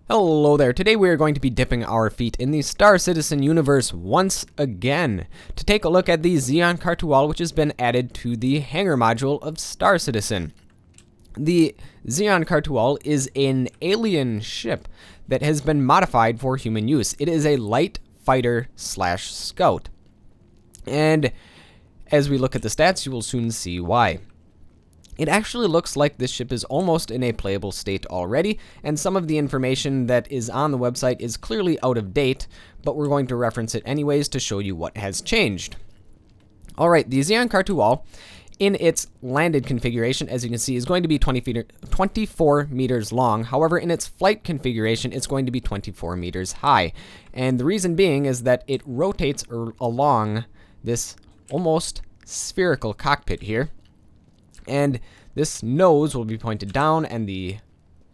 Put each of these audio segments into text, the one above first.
Hello there. Today we are going to be dipping our feet in the Star Citizen universe once again to take a look at the Xian Khartu-Al, which has been added to the hangar module of Star Citizen. The Xian Khartu-Al is an alien ship that has been modified for human use. It is a light fighter slash scout. And as we look at the stats, you will soon see why. It actually looks like this ship is almost in a playable state already, and some of the information that is on the website is clearly out of date, but we're going to reference it anyways to show you what has changed. Alright, the Xian Khartu-Al, in its landed configuration, as you can see, is going to be 24 meters long. However, in its flight configuration, it's going to be 24 meters high. And the reason being is that it rotates along this almost spherical cockpit here. And this nose will be pointed down and the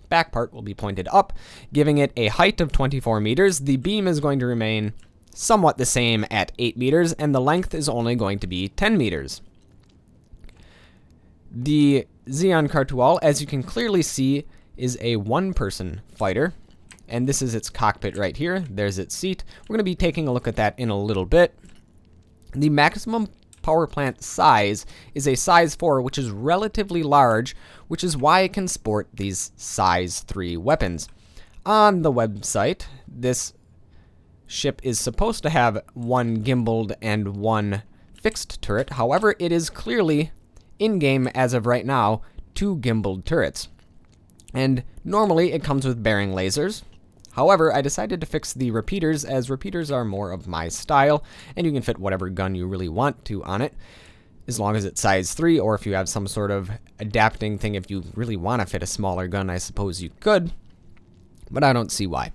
back part will be pointed up, giving it a height of 24 meters. The beam is going to remain somewhat the same at 8 meters, and the length is only going to be 10 meters. The Xian Khartu-Al, as you can clearly see, is a one-person fighter, and this is its cockpit right here. There's its seat. We're going to be taking a look at that in a little bit. The maximum power plant size is a size 4, which is relatively large, which is why it can sport these size 3 weapons. On the website, this ship is supposed to have one gimbaled and one fixed turret. However, it is clearly in-game as of right now 2 gimbaled turrets. And normally it comes with bearing lasers. However, I decided to fix the repeaters, as repeaters are more of my style, and you can fit whatever gun you really want to on it, as long as it's size 3, or if you have some sort of adapting thing. If you really want to fit a smaller gun, I suppose you could, but I don't see why.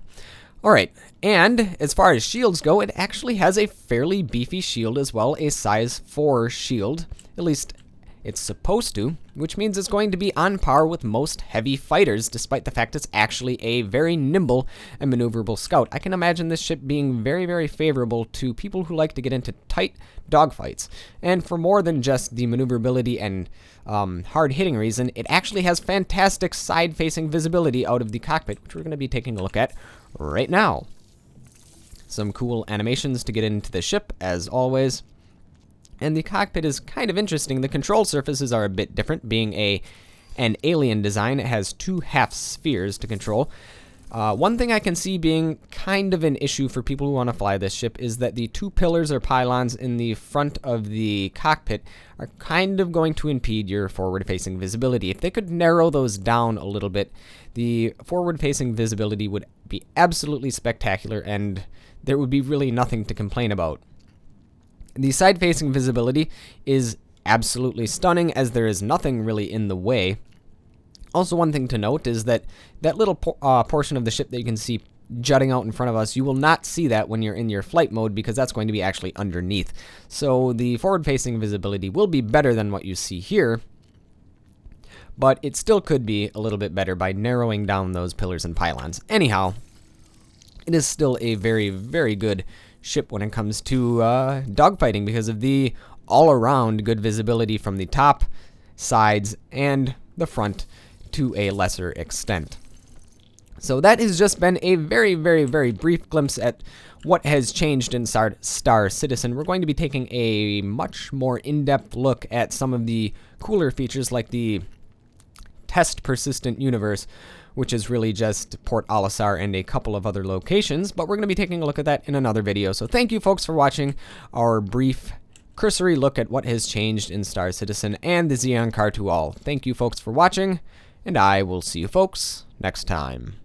Alright, and as far as shields go, it actually has a fairly beefy shield as well, a size 4 shield, at least it's supposed to, which means it's going to be on par with most heavy fighters, despite the fact it's actually a very nimble and maneuverable scout. I can imagine this ship being very, very favorable to people who like to get into tight dogfights. And for more than just the maneuverability and hard-hitting reason, it actually has fantastic side-facing visibility out of the cockpit, which we're going to be taking a look at right now. Some cool animations to get into the ship, as always. And the cockpit is kind of interesting. The control surfaces are a bit different, being an alien design. It has 2 half spheres to control. One thing I can see being kind of an issue for people who want to fly this ship is that the 2 pillars or pylons in the front of the cockpit are kind of going to impede your forward-facing visibility. If they could narrow those down a little bit, the forward-facing visibility would be absolutely spectacular, and there would be really nothing to complain about. The side-facing visibility is absolutely stunning, as there is nothing really in the way. Also, one thing to note is that that little portion of the ship that you can see jutting out in front of us, you will not see that when you're in your flight mode, because that's going to be actually underneath. So the forward-facing visibility will be better than what you see here, but it still could be a little bit better by narrowing down those pillars and pylons. Anyhow, it is still a very, very good ship when it comes to dogfighting, because of the all-around good visibility from the top, sides, and the front to a lesser extent. So that has just been a very, very, very brief glimpse at what has changed in Star Citizen. We're going to be taking a much more in-depth look at some of the cooler features, like the test persistent universe, which is really just Port Olisar and a couple of other locations, but we're going to be taking a look at that in another video. So thank you folks for watching our brief cursory look at what has changed in Star Citizen and the Xian Khartu-Al. Thank you folks for watching, and I will see you folks next time.